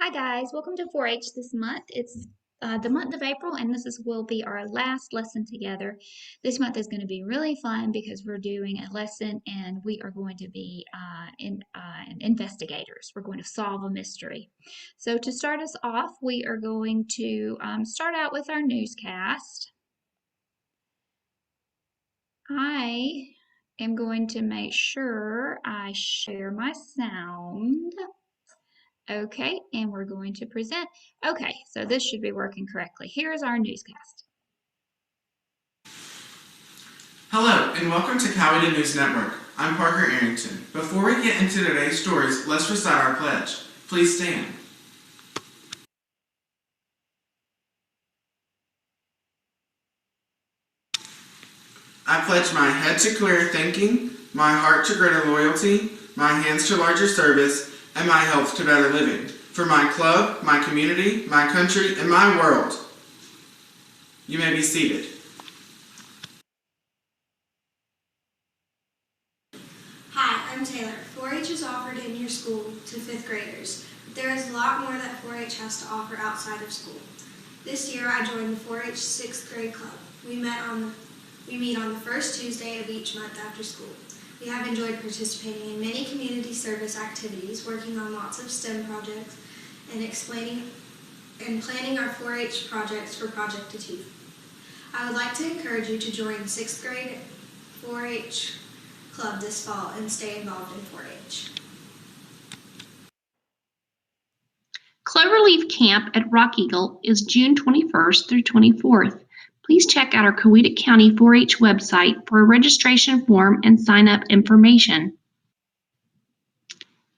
Hi guys, welcome to 4-H this month. It's the month of April and will be our last lesson together. This month is going to be really fun because we're doing a lesson and we are going to be investigators. We're going to solve a mystery. So to start us off, we are going to start out with our newscast. I am going to make sure I share my sound. Okay, and we're going to present. Okay, so this should be working correctly. Here is our newscast. Hello, and welcome to Coweta News Network. I'm Parker Arrington. Before we get into today's stories, let's recite our pledge. Please stand. I pledge my head to clear thinking, my heart to greater loyalty, my hands to larger service, and my health to better living. For my club, my community, my country, and my world. You may be seated. Hi, I'm Taylor. 4-H is offered in your school to 5th graders, but there is a lot more that 4-H has to offer outside of school. This year I joined the 4-H 6th grade club. We meet on the first Tuesday of each month after school. We have enjoyed participating in many community service activities, working on lots of STEM projects, and planning our 4-H projects for Project Achieve. I would like to encourage you to join the 6th grade 4-H club this fall and stay involved in 4-H. Cloverleaf Camp at Rock Eagle is June 21st through 24th. Please check out our Coweta County 4-H website for a registration form and sign-up information.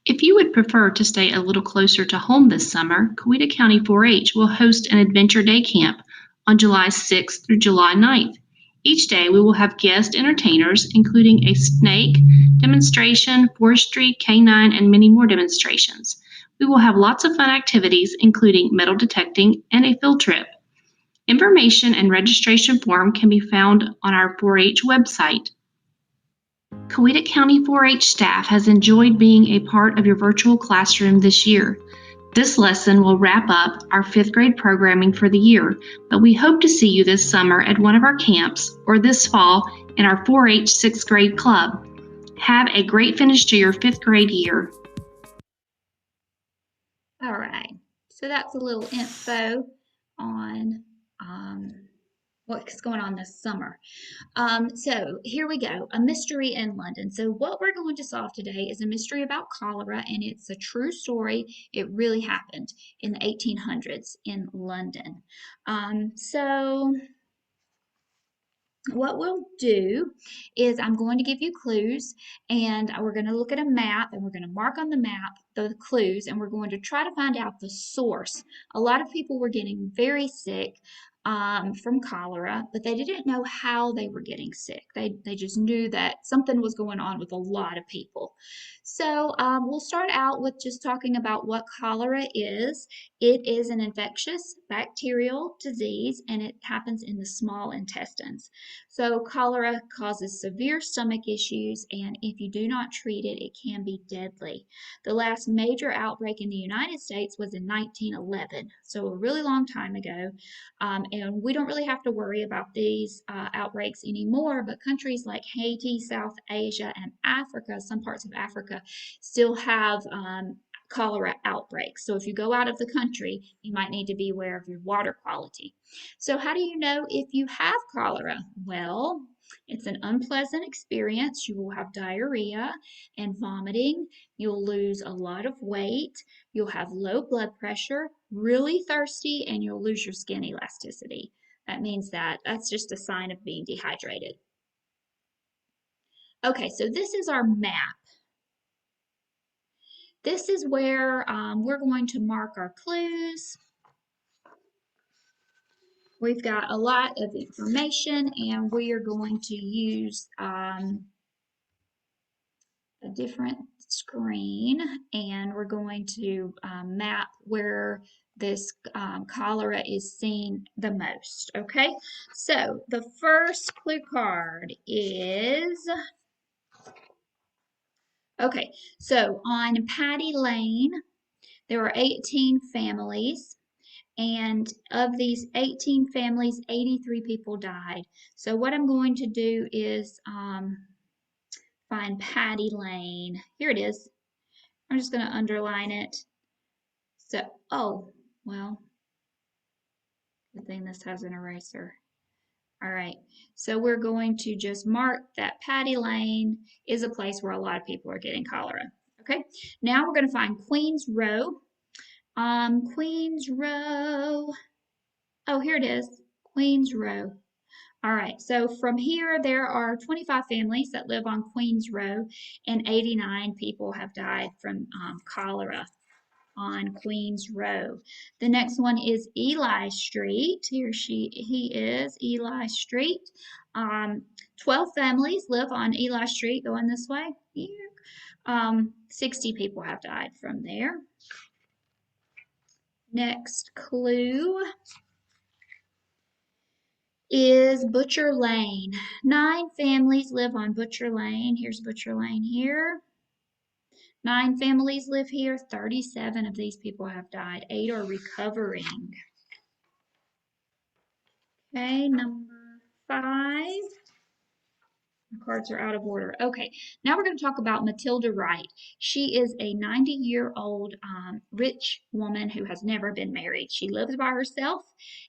If you would prefer to stay a little closer to home this summer, Coweta County 4-H will host an Adventure Day Camp on July 6th through July 9th. Each day we will have guest entertainers, including a snake demonstration, forestry, canine, and many more demonstrations. We will have lots of fun activities, including metal detecting and a field trip. Information and registration form can be found on our 4-H website. Coweta County 4-H staff has enjoyed being a part of your virtual classroom this year. This lesson will wrap up our 5th grade programming for the year, but we hope to see you this summer at one of our camps or this fall in our 4-H 6th grade club. Have a great finish to your 5th grade year. All right, so that's a little info on what's going on this summer. So here we go, a mystery in London. So what we're going to solve today is a mystery about cholera, and it's a true story. It really happened in the 1800s in London. So what we'll do is I'm going to give you clues, and we're going to look at a map, and we're going to mark on the map the clues, and we're going to try to find out the source. A lot of people were getting very sick from cholera, but they didn't know how they were getting sick. They just knew that something was going on with a lot of people. So we'll start out with just talking about what cholera is. It is an infectious bacterial disease, and it happens in the small intestines. So cholera causes severe stomach issues, and if you do not treat it, it can be deadly. The last major outbreak in the United States was in 1911, so a really long time ago. And we don't really have to worry about these outbreaks anymore, but countries like Haiti, South Asia, and Africa, some parts of Africa, still have cholera outbreaks. So if you go out of the country, you might need to be aware of your water quality. So how do you know if you have cholera? Well, it's an unpleasant experience. You will have diarrhea and vomiting. You'll lose a lot of weight. You'll have low blood pressure, really thirsty, and you'll lose your skin elasticity. That means that's just a sign of being dehydrated. Okay, so this is our map. This is where we're going to mark our clues. We've got a lot of information, and we are going to use a different screen, and we're going to map where this cholera is seen the most. Okay, so the first clue card is, okay, so on Patty Lane, There are 18 families. And of these 18 families, 83 people died. So what I'm going to do is find Patty Lane. Here it is. I'm just going to underline it. So, oh, well, good thing this has an eraser. All right, so we're going to just mark that Patty Lane is a place where a lot of people are getting cholera. Okay, now we're going to find Queens Row. Queens Row. Oh, here it is, Queens Row. All right, so from here, there are 25 families that live on Queens Row, and 89 people have died from cholera on Queens Row. The next one is Eli Street. He is Eli Street. 12 families live on Eli Street going this way. Here. 60 people have died from there. Next clue is Butcher Lane. 9 families live on Butcher Lane. Here's Butcher Lane here. 9 families live here. 37 of these people have died. 8 are recovering. Okay, number 5. My cards are out of order. Okay, now we're going to talk about Matilda Wright. She is a 90-year-old rich woman who has never been married. She lives by herself,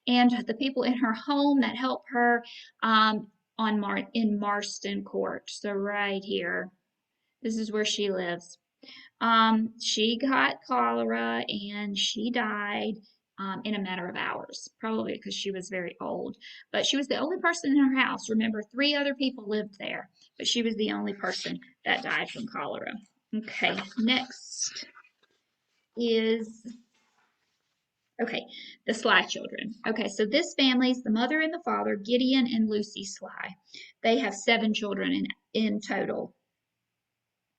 and the people in her home that help her in Marston Court. So right here, this is where she lives. She got cholera and she died in a matter of hours, probably because she was very old. But she was the only person in her house. Remember, 3 other people lived there, but she was the only person that died from cholera. Okay, next is, okay, the Sly children. Okay, so this family is the mother and the father, Gideon and Lucy Sly. They have 7 children in total.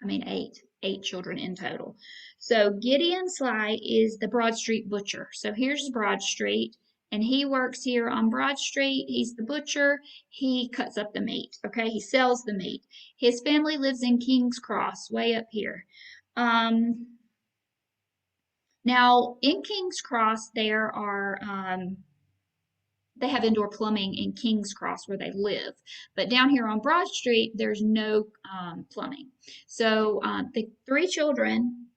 I mean, 8 children in total. So Gideon Sly is the Broad Street butcher. So here's Broad Street, and he works here on Broad Street. He's the butcher. He cuts up the meat. Okay, he sells the meat. His family lives in King's Cross, way up here. Now in King's Cross, there are they have indoor plumbing in King's Cross where they live. But down here on Broad Street, there's no plumbing. So the 3 children,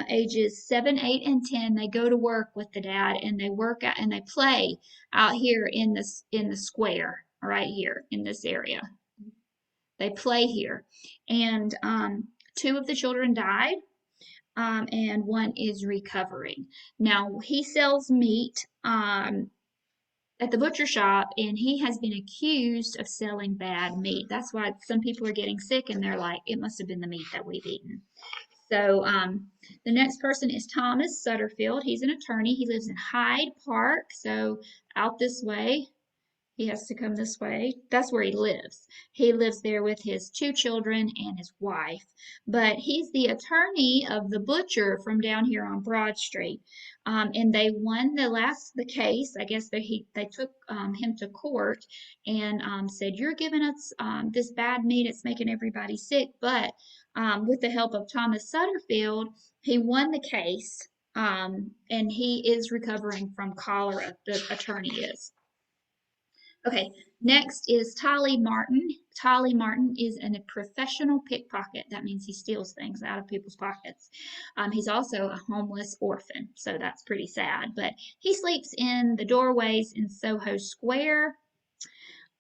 ages 7, 8, and 10, they go to work with the dad, and they work out and they play out here in the square right here in this area. They play here, and 2 of the children died. And 1 is recovering. Now he sells meat at the butcher shop, and he has been accused of selling bad meat. That's why some people are getting sick, and they're like, it must have been the meat that we've eaten. So the next person is Thomas Sutterfield. He's an attorney. He lives in Hyde Park, so out this way. He has to come this way. That's where he lives. He lives there with his 2 children and his wife. But he's the attorney of the butcher from down here on Broad Street. And they won the case. I guess they took him to court and said, you're giving us this bad meat. It's making everybody sick. But with the help of Thomas Sutterfield, he won the case. And he is recovering from cholera, the attorney is. Okay, next is Tolly Martin. Tolly Martin is a professional pickpocket. That means he steals things out of people's pockets. He's also a homeless orphan, so that's pretty sad. But he sleeps in the doorways in Soho Square.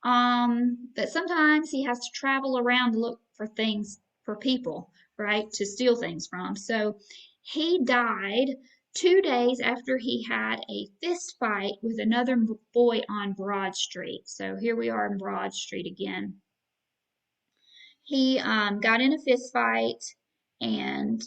But sometimes he has to travel around to look for things for people, right, to steal things from. So he died 2 days after he had a fist fight with another boy on Broad Street. So here we are on Broad Street again. He got in a fist fight, and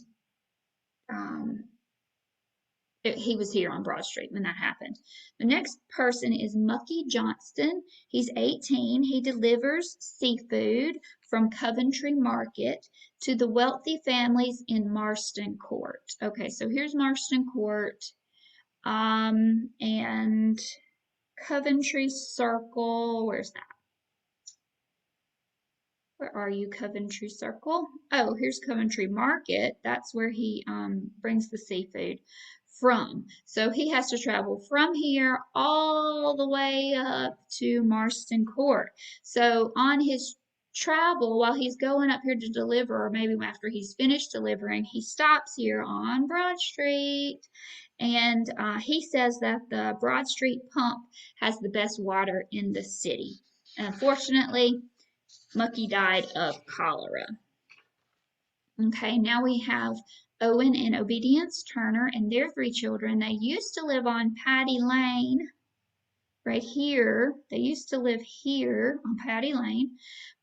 he was here on Broad Street when that happened. The next person is Mucky Johnston. He's 18. He delivers seafood from Coventry Market to the wealthy families in Marston Court. Okay, so here's Marston Court, and Coventry Circle. Where's that? Where are you, Coventry Circle? Oh, here's Coventry Market. That's where he brings the seafood from. So he has to travel from here all the way up to Marston Court. So on his travel, while he's going up here to deliver, or maybe after he's finished delivering, he stops here on Broad Street. And he says that the Broad Street pump has the best water in the city. Unfortunately, Mucky died of cholera. Okay, now we have Owen and Obedience Turner and their 3 children. They used to live on Patty Lane, right here. They used to live here on Patty Lane,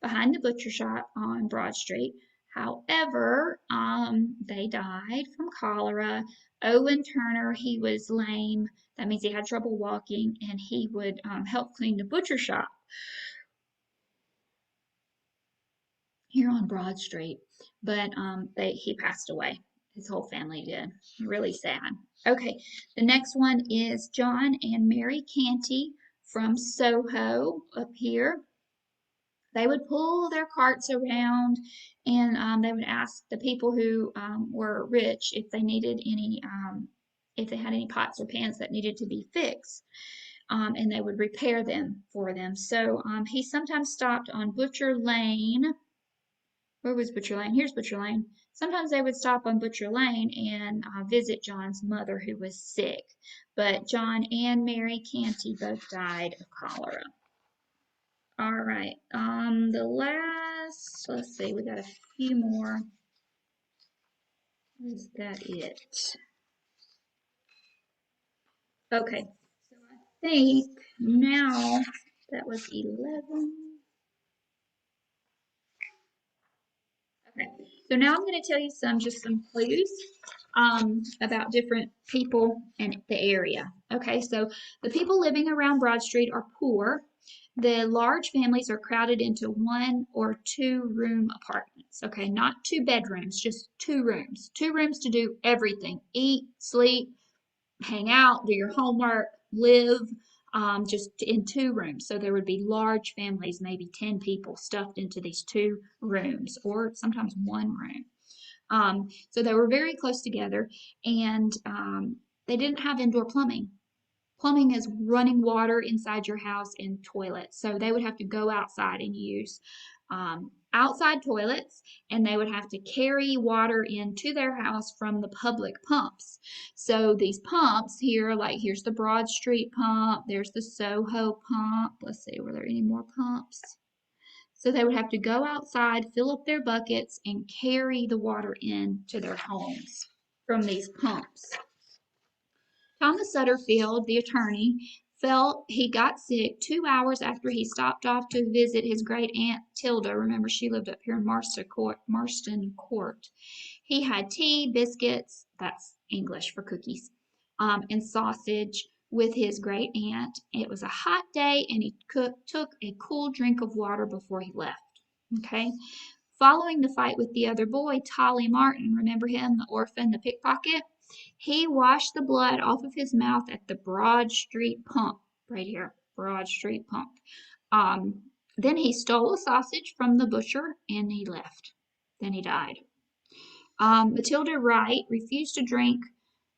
behind the butcher shop on Broad Street. However, they died from cholera. Owen Turner, he was lame. That means he had trouble walking, and he would help clean the butcher shop here on Broad Street, but he passed away. His whole family did. Really sad. Okay, the next one is John and Mary Canty from Soho up here. They would pull their carts around, and they would ask the people who were rich if they needed any, if they had any pots or pans that needed to be fixed. And they would repair them for them. So he sometimes stopped on Butcher Lane. Where was Butcher Lane? Here's Butcher Lane. Sometimes they would stop on Butcher Lane and visit John's mother who was sick. But John and Mary Canty both died of cholera. All right. The last, let's see, we got a few more. Is that it? Okay. So I think now that was 11. Okay, so now I'm going to tell you just some clues about different people in the area. Okay, so the people living around Broad Street are poor. The large families are crowded into 1 or 2 room apartments. Okay, not 2 bedrooms, just 2 rooms. 2 rooms to do everything: eat, sleep, hang out, do your homework, live, just in 2 rooms. So there would be large families, maybe 10 people stuffed into these 2 rooms, or sometimes 1 room. So they were very close together, and they didn't have indoor plumbing. Plumbing is running water inside your house and toilets. So they would have to go outside and use outside toilets, and they would have to carry water into their house from the public pumps. So these pumps here, like here's the Broad Street pump, there's the Soho pump. Let's see, were there any more pumps? So they would have to go outside, fill up their buckets, and carry the water into their homes from these pumps. Thomas Sutterfield, the attorney, felt he got sick 2 hours after he stopped off to visit his great aunt Tilda. Remember, she lived up here in Marston Court. He had tea, biscuits, that's English for cookies, and sausage with his great aunt. It was a hot day, and he took a cool drink of water before he left. Okay. Following the fight with the other boy, Tolly Martin, remember him, the orphan, the pickpocket? He washed the blood off of his mouth at the Broad Street pump, right here, Broad Street pump. Then he stole a sausage from the butcher and he left. Then he died. Matilda Wright refused to drink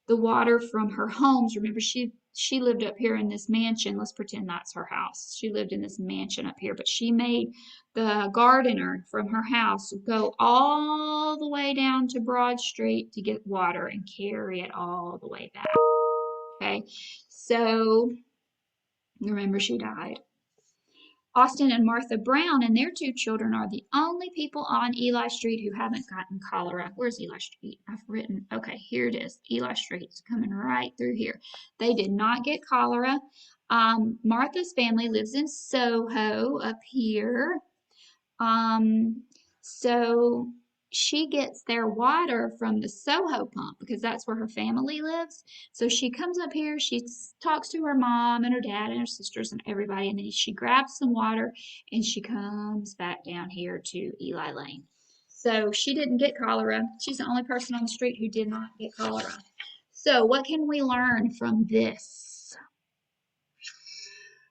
the water from her homes. Remember, she lived up here in this mansion. Let's pretend that's her house. She lived in this mansion up here, but she made the gardener from her house go all the way down to Broad Street to get water and carry it all the way back. Okay, so remember, she died. Austin and Martha Brown and their 2 children are the only people on Eli Street who haven't gotten cholera. Where's Eli Street? I've written, okay, here it is. Eli Street's coming right through here. They did not get cholera. Martha's family lives in Soho up here. So she gets their water from the Soho pump because that's where her family lives. So she comes up here, she talks to her mom and her dad and her sisters and everybody, and then she grabs some water and she comes back down here to Eli Lane. So she didn't get cholera. She's the only person on the street who did not get cholera. So what can we learn from this?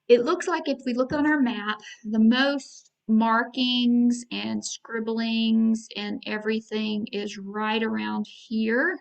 It looks like if we look on our map, the most markings and scribblings and everything is right around here.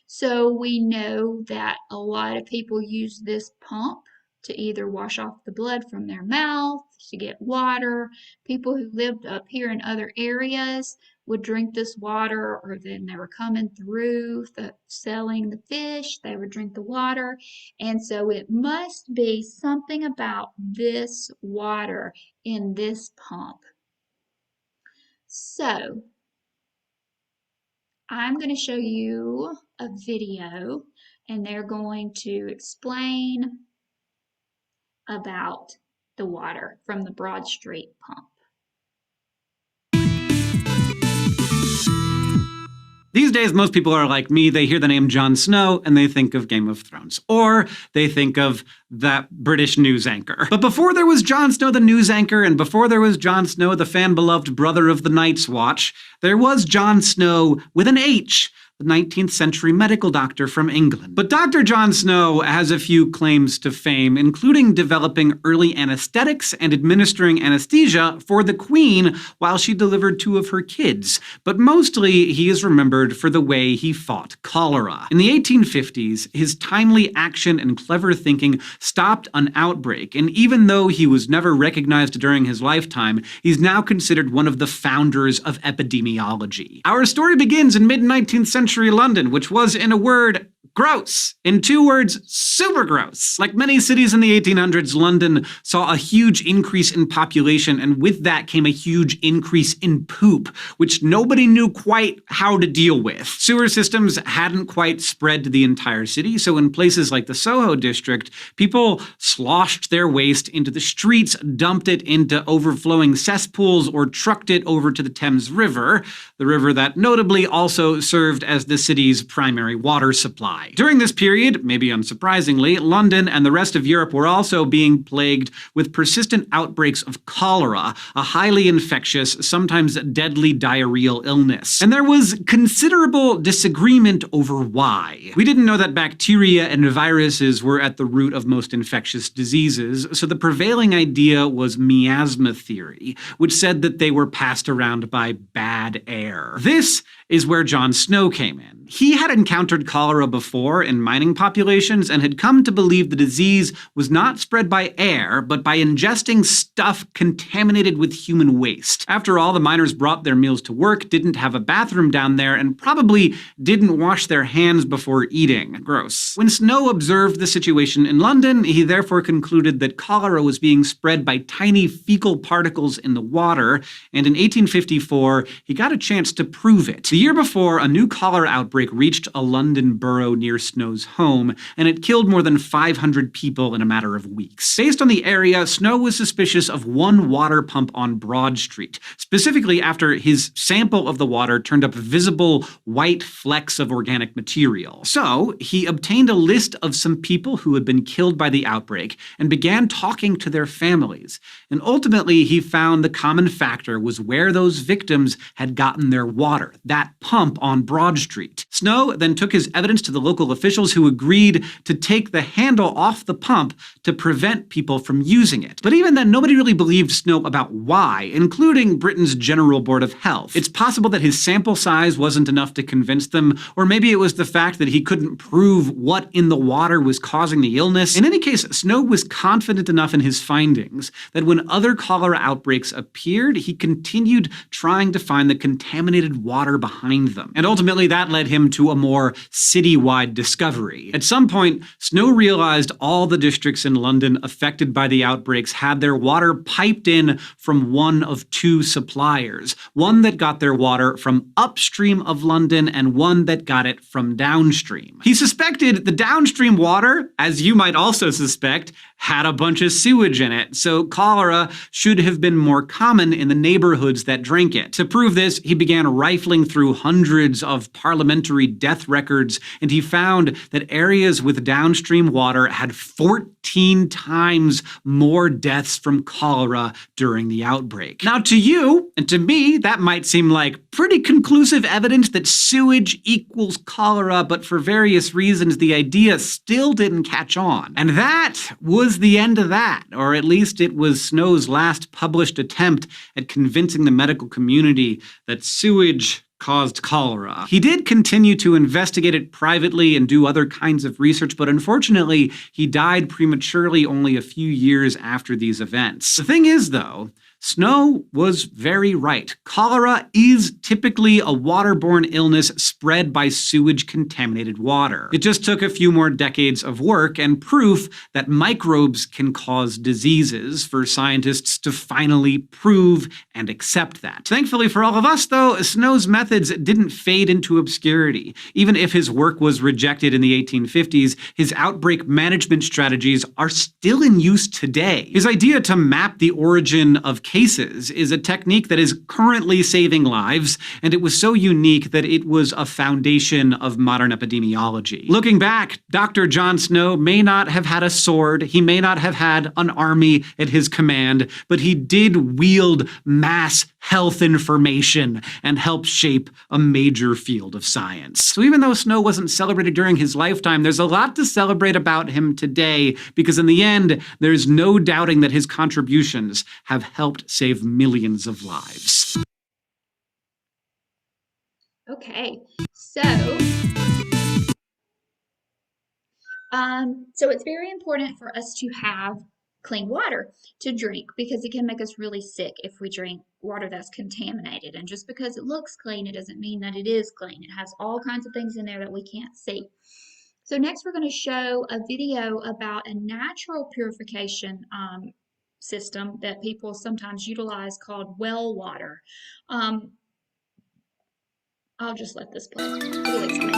So we know that a lot of people use this pump to either wash off the blood from their mouth, to get water. People who lived up here in other areas would drink this water, or then they were coming through selling the fish, they would drink the water. And so it must be something about this water in this pump. So I'm going to show you a video, and they're going to explain about the water from the Broad Street pump. These days, most people are like me. They hear the name Jon Snow and they think of Game of Thrones, or they think of that British news anchor. But before there was Jon Snow, the news anchor, and before there was Jon Snow, the fan-beloved brother of the Night's Watch, there was Jon Snow with an H, the 19th century medical doctor from England. But Dr. Jon Snow has a few claims to fame, including developing early anesthetics and administering anesthesia for the Queen while she delivered 2 of her kids. But mostly, he is remembered for the way he fought cholera. In the 1850s, his timely action and clever thinking stopped an outbreak, and even though he was never recognized during his lifetime, he's now considered one of the founders of epidemiology. Our story begins in mid-19th century London, which was, in a word, gross. In 2 words, super gross. Like many cities in the 1800s, London saw a huge increase in population, and with that came a huge increase in poop, which nobody knew quite how to deal with. Sewer systems hadn't quite spread to the entire city, so in places like the Soho district, people sloshed their waste into the streets, dumped it into overflowing cesspools, or trucked it over to the Thames River, the river that notably also served as the city's primary water supply. During this period, maybe unsurprisingly, London and the rest of Europe were also being plagued with persistent outbreaks of cholera, a highly infectious, sometimes deadly diarrheal illness. And there was considerable disagreement over why. We didn't know that bacteria and viruses were at the root of most infectious diseases, so the prevailing idea was miasma theory, which said that they were passed around by bad air. This is where Jon Snow came in. He had encountered cholera before in mining populations and had come to believe the disease was not spread by air, but by ingesting stuff contaminated with human waste. After all, the miners brought their meals to work, didn't have a bathroom down there, and probably didn't wash their hands before eating. Gross. When Snow observed the situation in London, he therefore concluded that cholera was being spread by tiny fecal particles in the water, and in 1854, he got a chance to prove it. The year before, a new cholera outbreak reached a London borough near Snow's home, and it killed more than 500 people in a matter of weeks. Based on the area, Snow was suspicious of one water pump on Broad Street, specifically after his sample of the water turned up visible white flecks of organic material. So, he obtained a list of some people who had been killed by the outbreak and began talking to their families. And ultimately, he found the common factor was where those victims had gotten their water, that pump on Broad Street. Snow then took his evidence to the local officials, who agreed to take the handle off the pump to prevent people from using it. But even then, nobody really believed Snow about why, including Britain's General Board of Health. It's possible that his sample size wasn't enough to convince them, or maybe it was the fact that he couldn't prove what in the water was causing the illness. In any case, Snow was confident enough in his findings that when other cholera outbreaks appeared, he continued trying to find the contaminated water behind them. And ultimately, that led him to a more citywide discovery. At some point, Snow realized all the districts in London affected by the outbreaks had their water piped in from one of 2 suppliers, one that got their water from upstream of London and one that got it from downstream. He suspected the downstream water, as you might also suspect, had a bunch of sewage in it, so cholera should have been more common in the neighborhoods that drank it. To prove this, he began rifling through through hundreds of parliamentary death records, and he found that areas with downstream water had 14 times more deaths from cholera during the outbreak. Now, to you and to me, that might seem like pretty conclusive evidence that sewage equals cholera, but for various reasons, the idea still didn't catch on. And that was the end of that, or at least it was Snow's last published attempt at convincing the medical community that sewage caused cholera. He did continue to investigate it privately and do other kinds of research, but unfortunately, he died prematurely only a few years after these events. The thing is, though, Snow was very right. Cholera is typically a waterborne illness spread by sewage-contaminated water. It just took a few more decades of work and proof that microbes can cause diseases for scientists to finally prove and accept that. Thankfully for all of us, though, Snow's methods didn't fade into obscurity. Even if his work was rejected in the 1850s, his outbreak management strategies are still in use today. His idea to map the origin of cases is a technique that is currently saving lives, and it was so unique that it was a foundation of modern epidemiology. Looking back, Dr. John Snow may not have had a sword, he may not have had an army at his command, but he did wield mass health information and help shape a major field of science. So even though Snow wasn't celebrated during his lifetime, there's a lot to celebrate about him today, because in the end, there's no doubting that his contributions have helped save millions of lives. Okay, so it's very important for us to have clean water to drink, because it can make us really sick if we drink water that's contaminated. And just because it looks clean, it doesn't mean that it is clean. It has all kinds of things in there that we can't see. So next we're going to show a video about a natural purification system that people sometimes utilize called well water. I'll just let this play. We'll explain.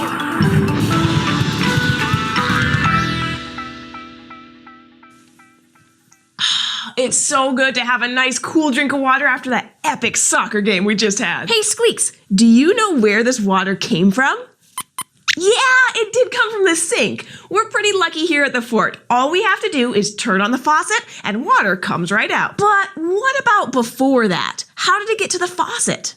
It's so good to have a nice cool drink of water after that epic soccer game we just had. Hey Squeaks, do you know where this water came from? Yeah, it did come from the sink. We're pretty lucky here at the fort. All we have to do is turn on the faucet and water comes right out. But what about before that? How did it get to the faucet?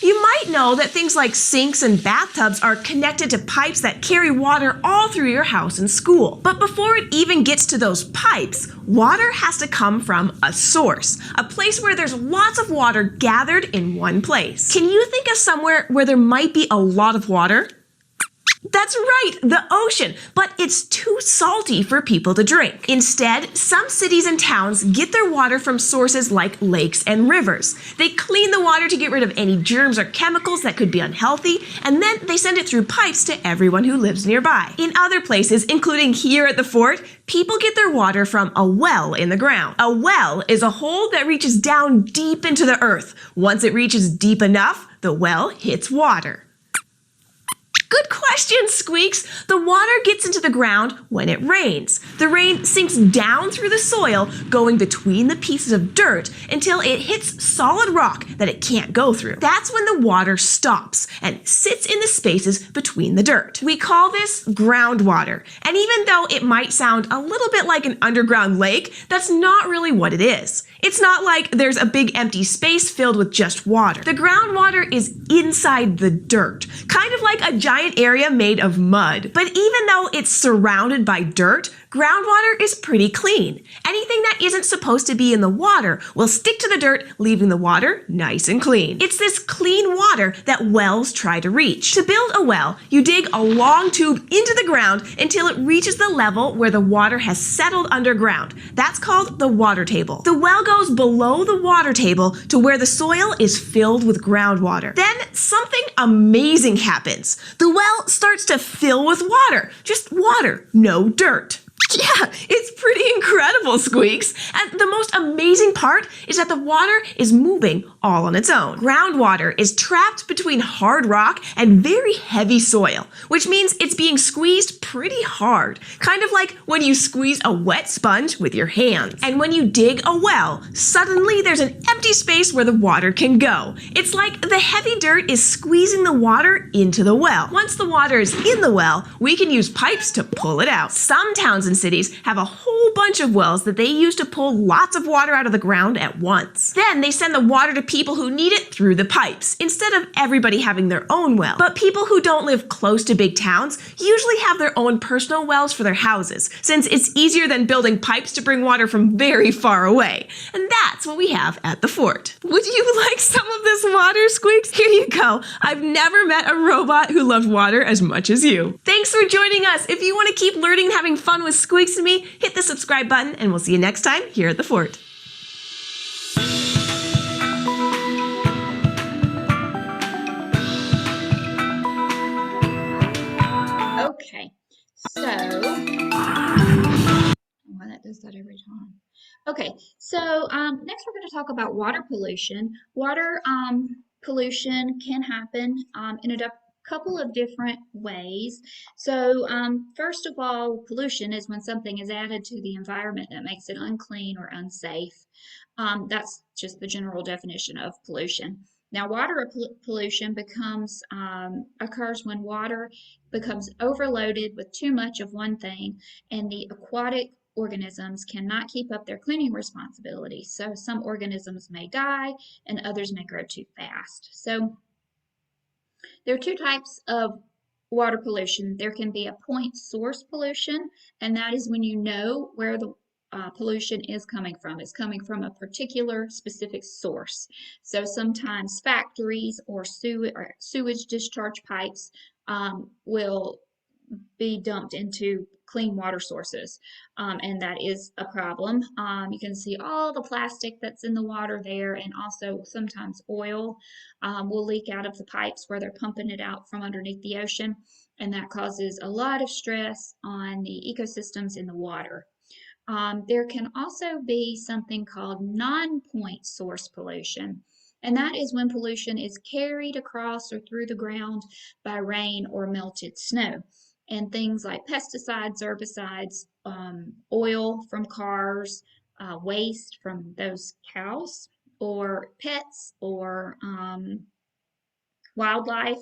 You might know that things like sinks and bathtubs are connected to pipes that carry water all through your house and school. But before it even gets to those pipes, water has to come from a source, a place where there's lots of water gathered in one place. Can you think of somewhere where there might be a lot of water? That's right, the ocean, but it's too salty for people to drink. Instead, some cities and towns get their water from sources like lakes and rivers. They clean the water to get rid of any germs or chemicals that could be unhealthy, and then they send it through pipes to everyone who lives nearby. In other places, including here at the fort, people get their water from a well in the ground. A well is a hole that reaches down deep into the earth. Once it reaches deep enough, the well hits water. Good question, Squeaks. The water gets into the ground when it rains. The rain sinks down through the soil, going between the pieces of dirt until it hits solid rock that it can't go through. That's when the water stops and sits in the spaces between the dirt. We call this groundwater. And even though it might sound a little bit like an underground lake, that's not really what it is. It's not like there's a big empty space filled with just water. The groundwater is inside the dirt, kind of like a giant area made of mud. But even though it's surrounded by dirt, groundwater is pretty clean. Anything that isn't supposed to be in the water will stick to the dirt, leaving the water nice and clean. It's this clean water that wells try to reach. To build a well, you dig a long tube into the ground until it reaches the level where the water has settled underground. That's called the water table. The well goes below the water table to where the soil is filled with groundwater. Then something amazing happens. The well starts to fill with water. Just water, no dirt. Yeah, it's pretty incredible, Squeaks. And the most amazing part is that the water is moving all on its own. Groundwater is trapped between hard rock and very heavy soil, which means it's being squeezed pretty hard, kind of like when you squeeze a wet sponge with your hands. And when you dig a well, suddenly there's an empty space where the water can go. It's like the heavy dirt is squeezing the water into the well. Once the water is in the well, we can use pipes to pull it out. Some towns and cities have a whole bunch of wells that they use to pull lots of water out of the ground at once. Then they send the water to people who need it through the pipes, instead of everybody having their own well. But people who don't live close to big towns usually have their own personal wells for their houses, since it's easier than building pipes to bring water from very far away. And that's what we have at the fort. Would you like some of this water, Squeaks? Here you go. I've never met a robot who loved water as much as you. Thanks for joining us. If you want to keep learning and having fun with Squeaks and me, hit the subscribe button, and we'll see you next time here at the fort. Okay, so well, that does that every time. Okay, so next we're going to talk about water pollution. Water pollution can happen in a couple of different ways. So first of all, pollution is when something is added to the environment that makes it unclean or unsafe. That's just the general definition of pollution. Now, water pollution occurs when water becomes overloaded with too much of one thing, and the aquatic organisms cannot keep up their cleaning responsibility. So some organisms may die and others may grow too fast. So there are two types of water pollution. There can be a point source pollution, and that is when you know where the pollution is coming from. It's coming from a particular specific source. So sometimes factories or sewage discharge pipes will be dumped into clean water sources, and that is a problem. You can see all the plastic that's in the water there, and also sometimes oil will leak out of the pipes where they're pumping it out from underneath the ocean, and that causes a lot of stress on the ecosystems in the water. There can also be something called non-point source pollution, and that is when pollution is carried across or through the ground by rain or melted snow. And things like pesticides, herbicides, oil from cars, waste from those cows, or pets, or wildlife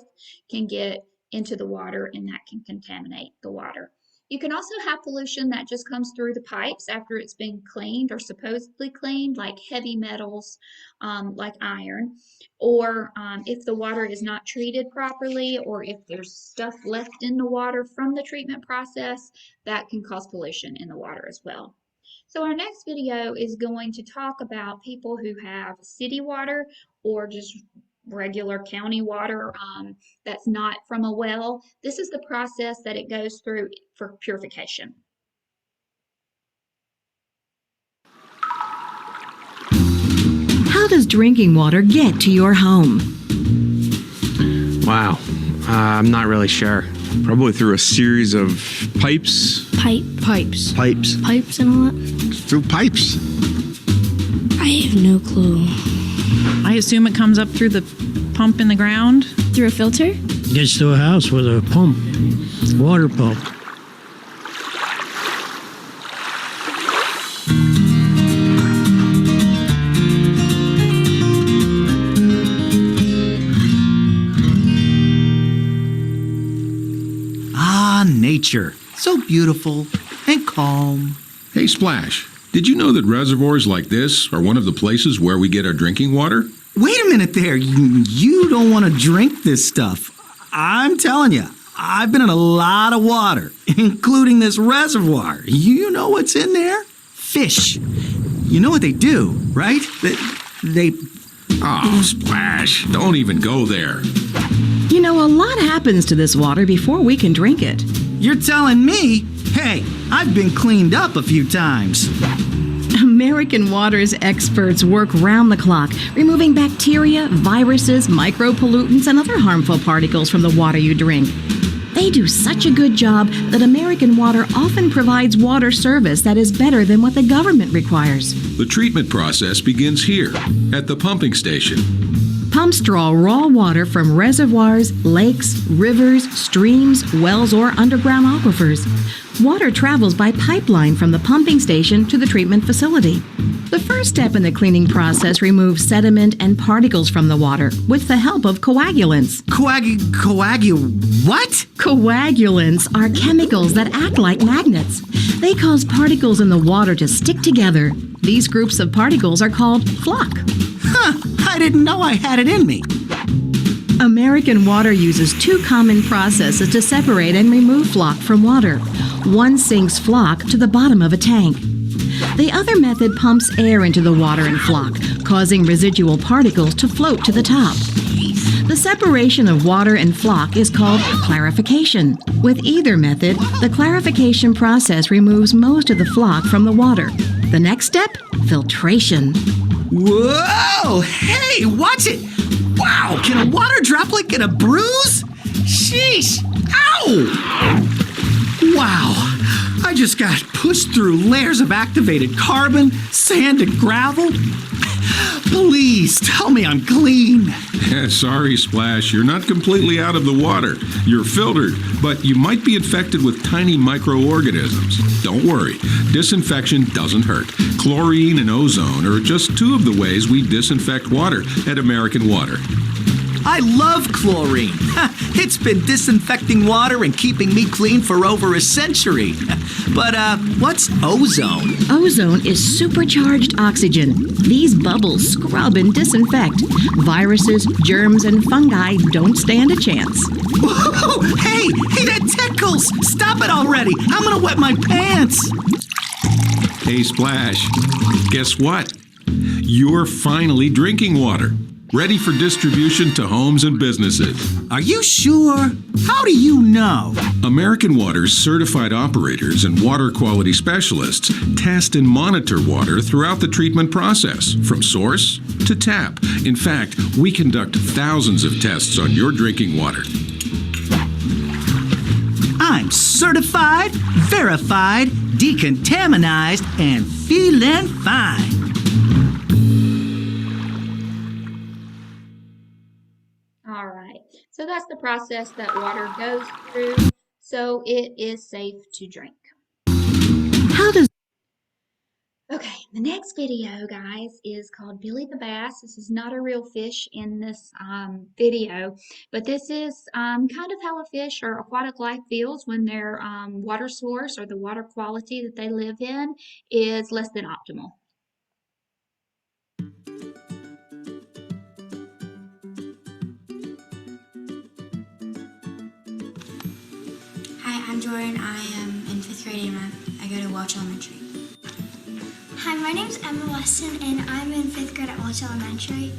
can get into the water, and that can contaminate the water. You can also have pollution that just comes through the pipes after it's been cleaned or supposedly cleaned, like heavy metals, like iron, or if the water is not treated properly, or if there's stuff left in the water from the treatment process, that can cause pollution in the water as well. So our next video is going to talk about people who have city water or just regular county water that's not from a well. This is the process that it goes through for purification. How does drinking water get to your home? Wow, I'm not really sure. Probably through a series of pipes. Pipes. Pipes And all that? through pipes. I have no clue. I assume it comes up through the pump in the ground. Through a filter? Gets to a house with a pump, water pump. Ah, nature. So beautiful and calm. Hey, Splash, did you know that reservoirs like this are one of the places where we get our drinking water? Wait a minute there. You don't want to drink this stuff. I'm telling you, I've been in a lot of water, including this reservoir. You know what's in there? Fish. You know what they do, right? They Oh, Splash, don't even go there. You know, a lot happens to this water before we can drink it. You're telling me? Hey, I've been cleaned up a few times. American Water's experts work round the clock, removing bacteria, viruses, micropollutants, and other harmful particles from the water you drink. They do such a good job that American Water often provides water service that is better than what the government requires. The treatment process begins here, at the pumping station. Pumps draw raw water from reservoirs, lakes, rivers, streams, wells, or underground aquifers. Water travels by pipeline from the pumping station to the treatment facility. The first step in the cleaning process removes sediment and particles from the water with the help of coagulants. What? Coagulants are chemicals that act like magnets. They cause particles in the water to stick together. These groups of particles are called floc. I didn't know I had it in me. American Water uses two common processes to separate and remove floc from water. One sinks floc to the bottom of a tank. The other method pumps air into the water and floc, causing residual particles to float to the top. The separation of water and floc is called clarification. With either method, the clarification process removes most of the floc from the water. The next step? Filtration. Whoa! Hey, watch it! Wow, can a water droplet get a bruise? Sheesh! Ow! Wow, I just got pushed through layers of activated carbon, sand, and gravel. Please tell me I'm clean. Sorry, Splash, you're not completely out of the water. You're filtered, but you might be infected with tiny microorganisms. Don't worry, disinfection doesn't hurt. Chlorine and ozone are just two of the ways we disinfect water at American Water. I love chlorine. It's been disinfecting water and keeping me clean for over a century. But what's ozone? Ozone is supercharged oxygen. These bubbles scrub and disinfect. Viruses, germs, and fungi don't stand a chance. Whoa! Hey, that tickles! Stop it already! I'm gonna wet my pants! Hey, Splash, guess what? You're finally drinking water. Ready for distribution to homes and businesses. Are you sure? How do you know? American Water's certified operators and water quality specialists test and monitor water throughout the treatment process, from source to tap. In fact, we conduct thousands of tests on your drinking water. I'm certified, verified, decontaminized, and feeling fine. All right, so that's the process that water goes through, so it is safe to drink. How does Okay, the next video, guys, is called Billy the Bass. This is not a real fish in this video, but this is kind of how a fish or aquatic life feels when their water source or the water quality that they live in is less than optimal. Hi, I'm Jordan. I am in 5th grade and I go to Welch Elementary. Hi, my name's Emma Weston and I'm in 5th grade at Welch Elementary.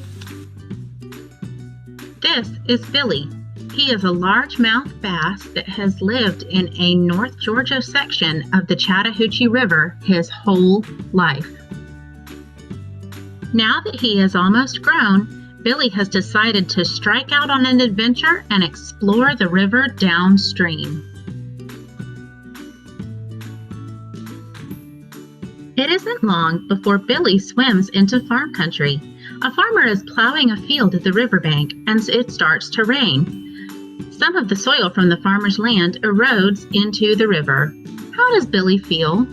This is Billy. He is a largemouth bass that has lived in a North Georgia section of the Chattahoochee River his whole life. Now that he is almost grown, Billy has decided to strike out on an adventure and explore the river downstream. It isn't long before Billy swims into farm country. A farmer is plowing a field at the riverbank and it starts to rain. Some of the soil from the farmer's land erodes into the river. How does Billy feel?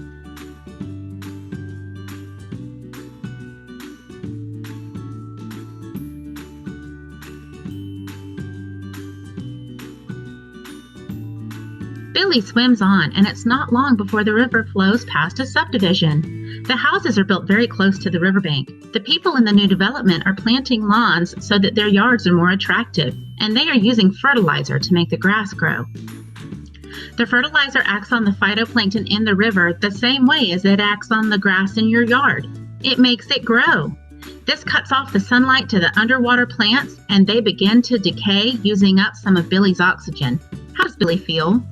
Billy swims on, and it's not long before the river flows past a subdivision. The houses are built very close to the riverbank. The people in the new development are planting lawns so that their yards are more attractive, and they are using fertilizer to make the grass grow. The fertilizer acts on the phytoplankton in the river the same way as it acts on the grass in your yard. It makes it grow. This cuts off the sunlight to the underwater plants, and they begin to decay, using up some of Billy's oxygen. How does Billy feel?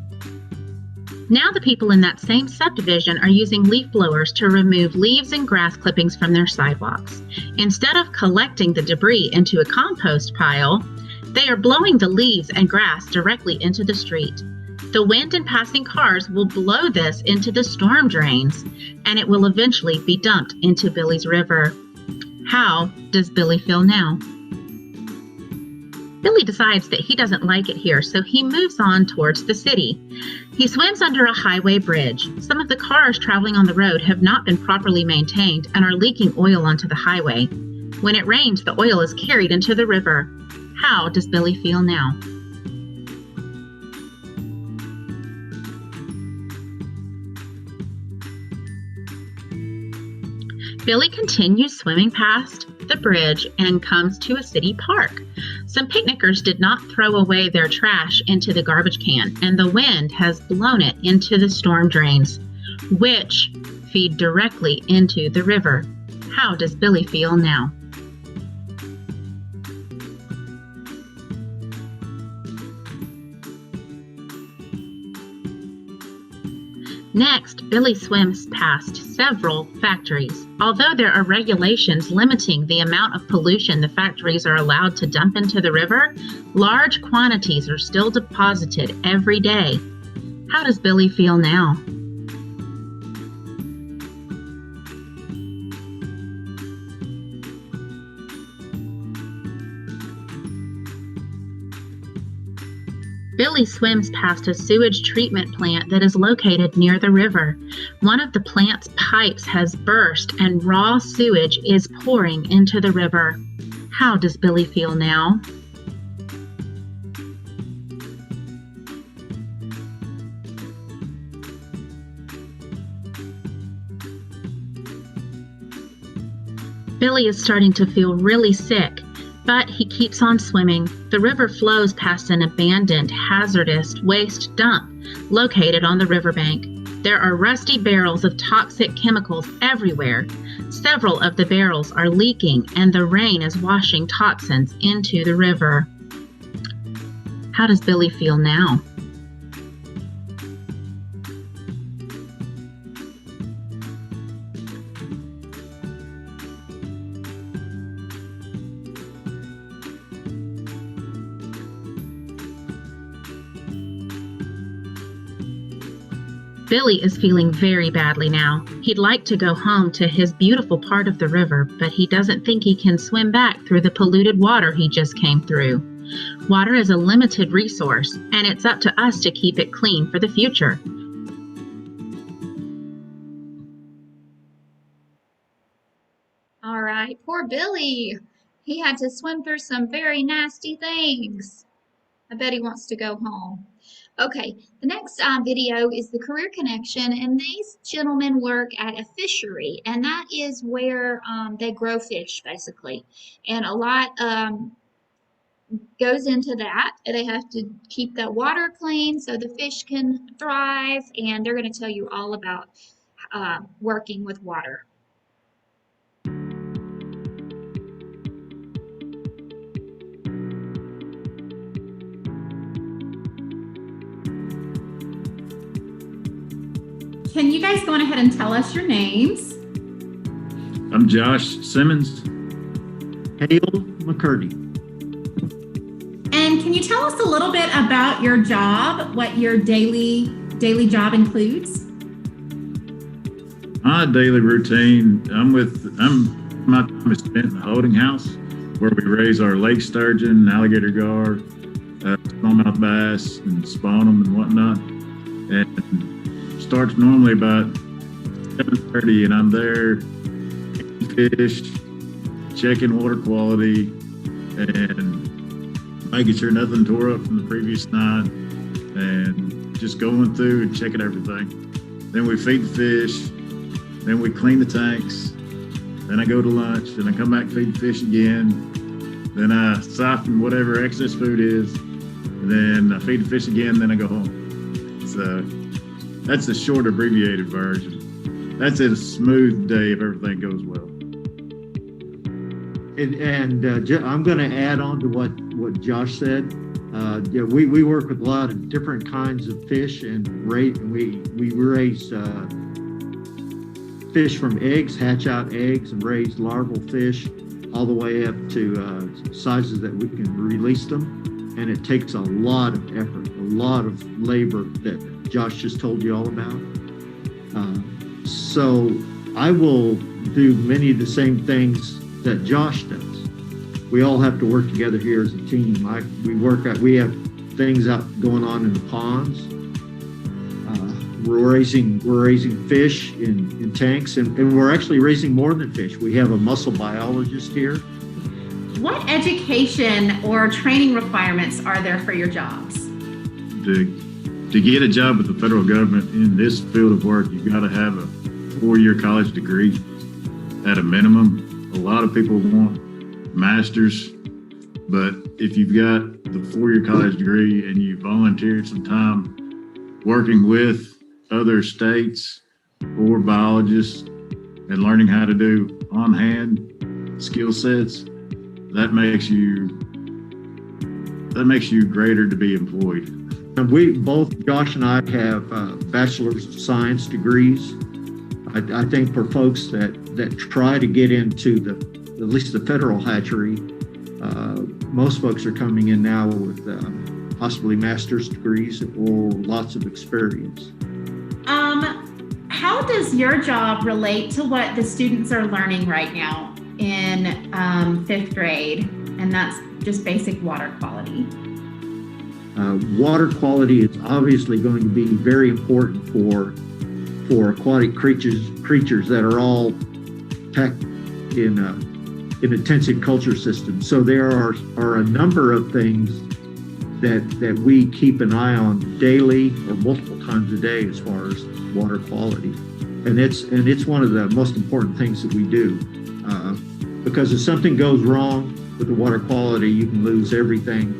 Now the people in that same subdivision are using leaf blowers to remove leaves and grass clippings from their sidewalks. Instead of collecting the debris into a compost pile, they are blowing the leaves and grass directly into the street. The wind and passing cars will blow this into the storm drains, and it will eventually be dumped into Billy's river. How does Billy feel now? Billy decides that he doesn't like it here, so he moves on towards the city. He swims under a highway bridge. Some of the cars traveling on the road have not been properly maintained and are leaking oil onto the highway. When it rains, the oil is carried into the river. How does Billy feel now? Billy continues swimming past the bridge and comes to a city park. Some picnickers did not throw away their trash into the garbage can, and the wind has blown it into the storm drains, which feed directly into the river. How does Billy feel now? Next, Billy swims past several factories. Although there are regulations limiting the amount of pollution the factories are allowed to dump into the river, large quantities are still deposited every day. How does Billy feel now? Billy swims past a sewage treatment plant that is located near the river. One of the plant's pipes has burst and raw sewage is pouring into the river. How does Billy feel now? Billy is starting to feel really sick, but he keeps on swimming. The river flows past an abandoned, hazardous waste dump located on the riverbank. There are rusty barrels of toxic chemicals everywhere. Several of the barrels are leaking, and the rain is washing toxins into the river. How does Billy feel now? Billy is feeling very badly now. He'd like to go home to his beautiful part of the river, but he doesn't think he can swim back through the polluted water he just came through. Water is a limited resource, and it's up to us to keep it clean for the future. All right, poor Billy. He had to swim through some very nasty things. I bet he wants to go home. Okay, the next video is the Career Connection, and these gentlemen work at a fishery, and that is where they grow fish, basically. And a lot goes into that. They have to keep that water clean so the fish can thrive, and they're going to tell you all about working with water. Can you guys go on ahead and tell us your names? I'm Josh Simmons. Hale McCurdy. And can you tell us a little bit about your job, what your daily job includes? My daily routine, my time is spent in the holding house where we raise our lake sturgeon, alligator gar, smallmouth bass, and spawn them and whatnot. And starts normally about 7:30, and I'm there eating fish, checking water quality, and making sure nothing tore up from the previous night, and just going through and checking everything. Then we feed the fish, then we clean the tanks, then I go to lunch, then I come back and feed the fish again, then I siphon whatever excess food is, and then I feed the fish again, then I go home. So that's the short abbreviated version. That's a smooth day if everything goes well. And I'm going to add on to what Josh said. We work with a lot of different kinds of fish, and we raise fish from eggs, hatch out eggs, and raise larval fish all the way up to sizes that we can release them. and it takes a lot of effort, a lot of labor that Josh just told you all about. So I will do many of the same things that Josh does. We all have to work together here as a team. We have things out going on in the ponds. We're raising fish in tanks, and we're actually raising more than fish. We have a mussel biologist here. What education or training requirements are there for your jobs? To get a job with the federal government in this field of work, you've got to have a 4-year college degree at a minimum. A lot of people want masters, but if you've got the 4-year college degree and you volunteered some time working with other states or biologists and learning how to do on-hand skill sets, that makes you greater to be employed. And we both, Josh and I, have bachelor's of science degrees. I think for folks that try to get into at least the federal hatchery, most folks are coming in now with possibly master's degrees or lots of experience. How does your job relate to what the students are learning right now in 5th grade? And that's just basic water quality. Water quality is obviously going to be very important for aquatic creatures that are all packed in a tensid culture system. So there are a number of things that we keep an eye on daily or multiple times a day as far as water quality, and it's one of the most important things that we do, because if something goes wrong with the water quality, you can lose everything.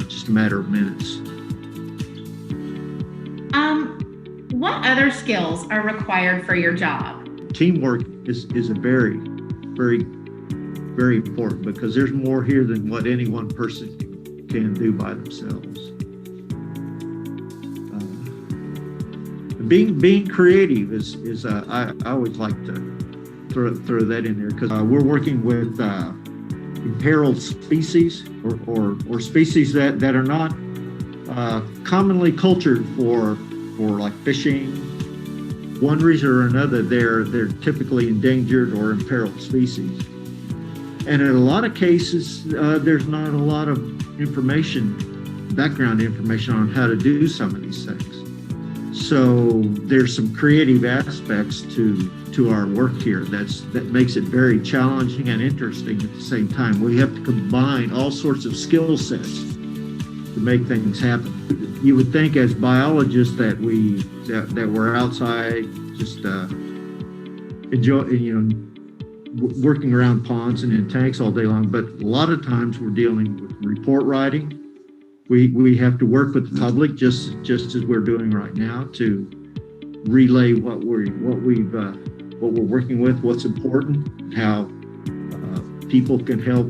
Just a matter of minutes. What other skills are required for your job? Teamwork is a very, very, very important, because there's more here than what any one person can do by themselves. Being creative is I always like to throw that in there, because we're working with imperiled species or species that are not commonly cultured for like fishing. One reason or another, they're typically endangered or imperiled species. And in a lot of cases, there's not a lot of background information on how to do some of these things. So there's some creative aspects to our work here that makes it very challenging and interesting at the same time. We have to combine all sorts of skill sets to make things happen. You would think as biologists that we're outside just working around ponds and in tanks all day long, but a lot of times we're dealing with report writing. We have to work with the public just as we're doing right now to relay what we're working with, what's important, how people can help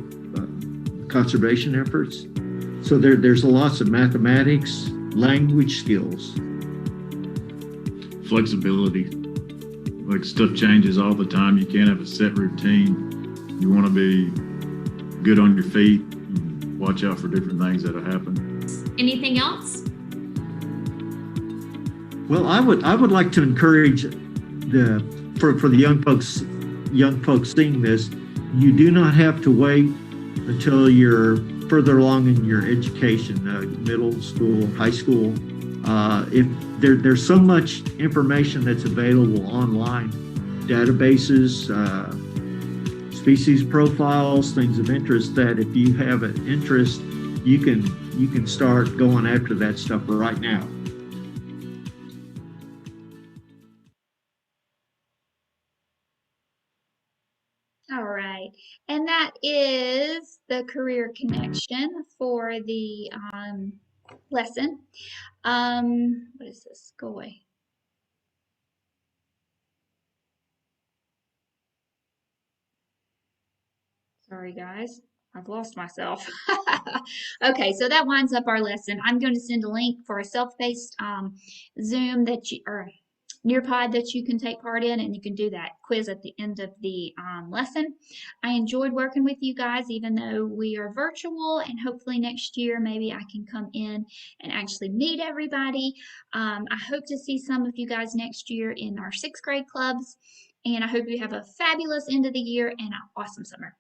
conservation efforts. So there's lots of mathematics, language skills. Flexibility. Like, stuff changes all the time. You can't have a set routine. You want to be good on your feet. Watch out for different things that'll happen. Anything else? Well, I would like to encourage for the young folks seeing this, you do not have to wait until you're further along in your education, middle school, high school. If there's so much information that's available online, databases, species profiles, things of interest, that if you have an interest, you can start going after that stuff right now. All right, and that is the career connection for the lesson. What is this? Go away. Sorry, guys. I've lost myself. Okay, so that winds up our lesson. I'm going to send a link for a self-paced Zoom Nearpod that you can take part in, and you can do that quiz at the end of the lesson. I enjoyed working with you guys, even though we are virtual, and hopefully next year maybe I can come in and actually meet everybody. I hope to see some of you guys next year in our 6th grade clubs, and I hope you have a fabulous end of the year and an awesome summer.